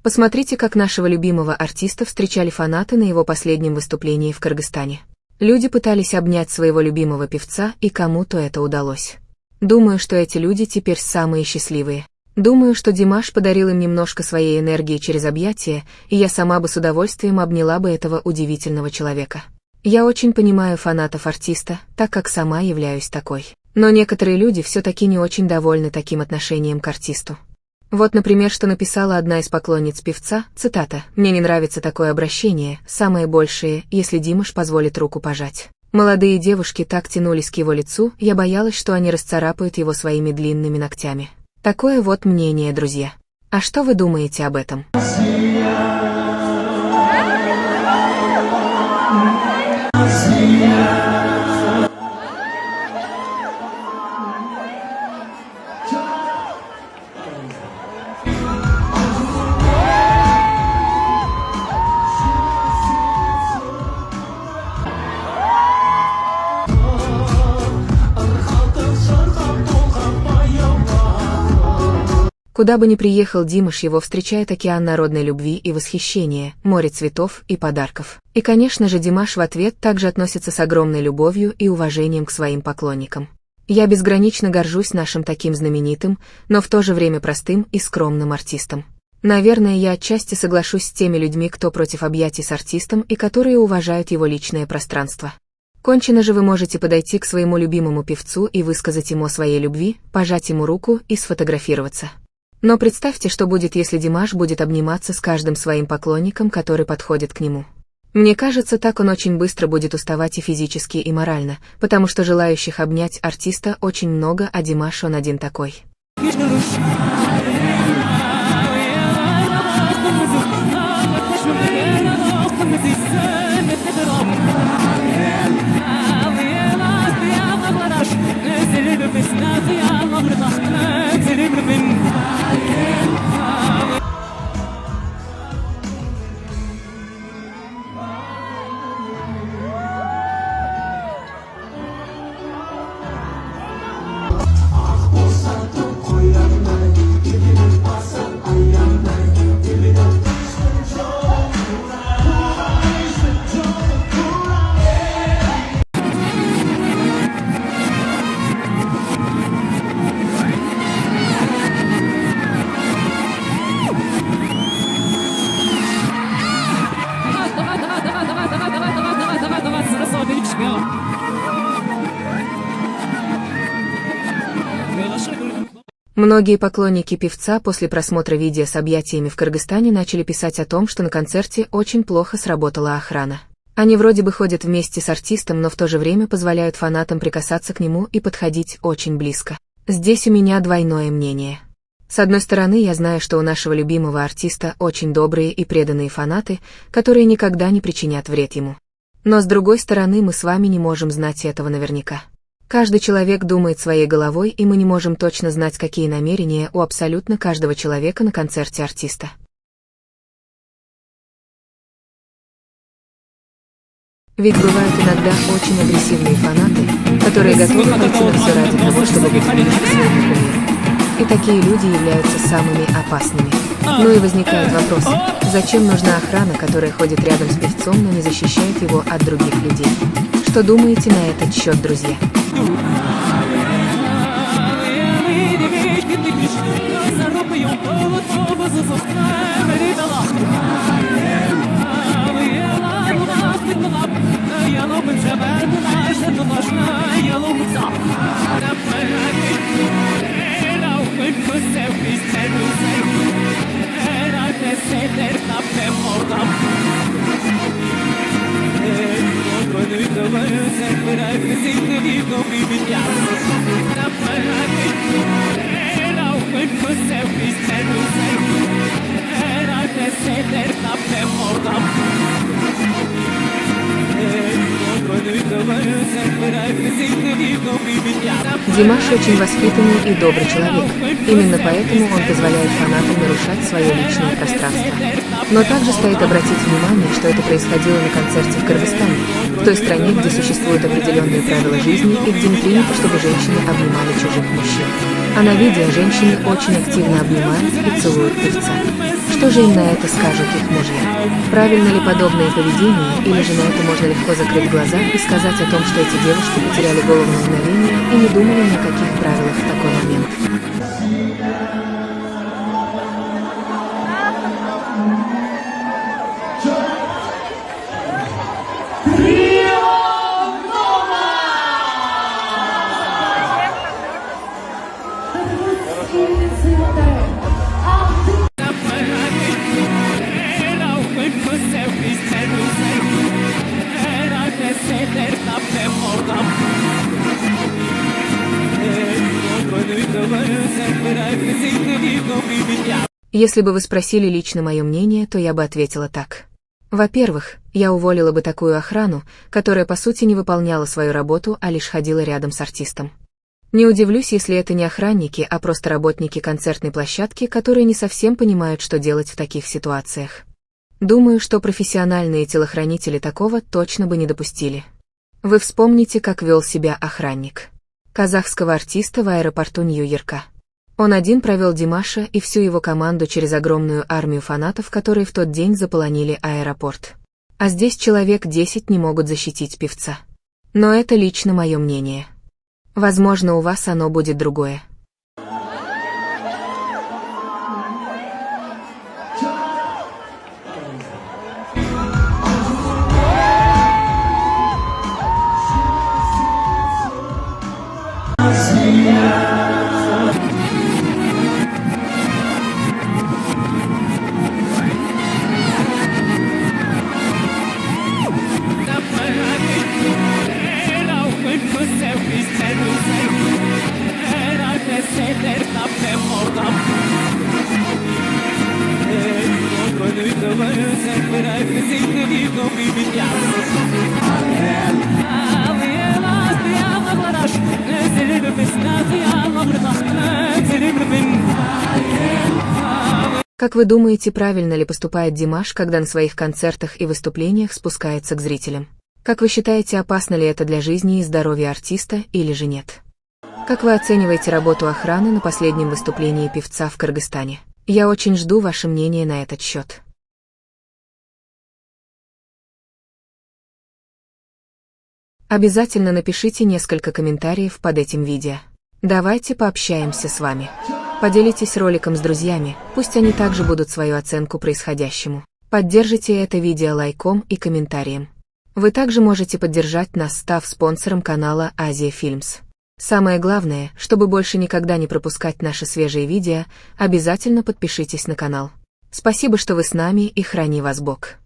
Посмотрите, как нашего любимого артиста встречали фанаты на его последнем выступлении в Кыргызстане. Люди пытались обнять своего любимого певца, и кому-то это удалось. Думаю, что эти люди теперь самые счастливые. Думаю, что Димаш подарил им немножко своей энергии через объятия, и я сама бы с удовольствием обняла бы этого удивительного человека. Я очень понимаю фанатов артиста, так как сама являюсь такой. Но некоторые люди все-таки не очень довольны таким отношением к артисту. Вот, например, что написала одна из поклонниц певца, цитата: «Мне не нравится такое обращение, самое большее, если Димаш позволит руку пожать». Молодые девушки так тянулись к его лицу, я боялась, что они расцарапают его своими длинными ногтями. Такое вот мнение, друзья. А что вы думаете об этом? Куда бы ни приехал Димаш, его встречает океан народной любви и восхищения, море цветов и подарков. И, конечно же, Димаш в ответ также относится с огромной любовью и уважением к своим поклонникам. Я безгранично горжусь нашим таким знаменитым, но в то же время простым и скромным артистом. Наверное, я отчасти соглашусь с теми людьми, кто против объятий с артистом и которые уважают его личное пространство. Кончено же вы можете подойти к своему любимому певцу и высказать ему о своей любви, пожать ему руку и сфотографироваться. Но представьте, что будет, если Димаш будет обниматься с каждым своим поклонником, который подходит к нему. Мне кажется, так он очень быстро будет уставать и физически, и морально, потому что желающих обнять артиста очень много, а Димаш он один такой. Многие поклонники певца после просмотра видео с объятиями в Кыргызстане начали писать о том, что на концерте очень плохо сработала охрана. Они вроде бы ходят вместе с артистом, но в то же время позволяют фанатам прикасаться к нему и подходить очень близко. Здесь у меня двойное мнение. С одной стороны, я знаю, что у нашего любимого артиста очень добрые и преданные фанаты, которые никогда не причинят вред ему. Но с другой стороны, мы с вами не можем знать этого наверняка. Каждый человек думает своей головой, и мы не можем точно знать, какие намерения у абсолютно каждого человека на концерте артиста. Ведь бывают иногда очень агрессивные фанаты, которые готовы пойти на все ради того, чтобы быть ближе к своему кумиру. И такие люди являются самыми опасными. Ну и возникает вопрос, зачем нужна охрана, которая ходит рядом с певцом, но не защищает его от других людей? Что думаете на этот счет, друзья? Димаш очень воспитанный и добрый человек. Именно поэтому он позволяет фанатам нарушать свое личное пространство. Но также стоит обратить внимание, что это происходило на концерте в Кыргызстане, в той стране, где существуют определенные правила жизни и где не принято, чтобы женщины обнимали чужих мужчин. А на видео женщины очень активно обнимают и целуют певца. Что же им на это скажут их мужья? Правильно ли подобное поведение, или же на это можно легко закрыть глаза и сказать о том, что эти девушки потеряли голову на мгновение и не думали ни о каких правилах в такой момент? Если бы вы спросили лично мое мнение, то я бы ответила так. Во-первых, я уволила бы такую охрану, которая по сути не выполняла свою работу, а лишь ходила рядом с артистом. Не удивлюсь, если это не охранники, а просто работники концертной площадки, которые не совсем понимают, что делать в таких ситуациях. Думаю, что профессиональные телохранители такого точно бы не допустили. Вы вспомните, как вел себя охранник казахского артиста в аэропорту Нью-Йорка. Он один провел Димаша и всю его команду через огромную армию фанатов, которые в тот день заполонили аэропорт. А здесь человек 10 не могут защитить певца. Но это лично мое мнение. Возможно, у вас оно будет другое. Как вы думаете, правильно ли поступает Димаш, когда на своих концертах и выступлениях спускается к зрителям? Как вы считаете, опасно ли это для жизни и здоровья артиста или же нет? Как вы оцениваете работу охраны на последнем выступлении певца в Кыргызстане? Я очень жду ваше мнение на этот счет. Обязательно напишите несколько комментариев под этим видео. Давайте пообщаемся с вами. Поделитесь роликом с друзьями, пусть они также будут свою оценку происходящему. Поддержите это видео лайком и комментарием. Вы также можете поддержать нас, став спонсором канала Азия Фильмс. Самое главное, чтобы больше никогда не пропускать наши свежие видео, обязательно подпишитесь на канал. Спасибо, что вы с нами, и храни вас Бог.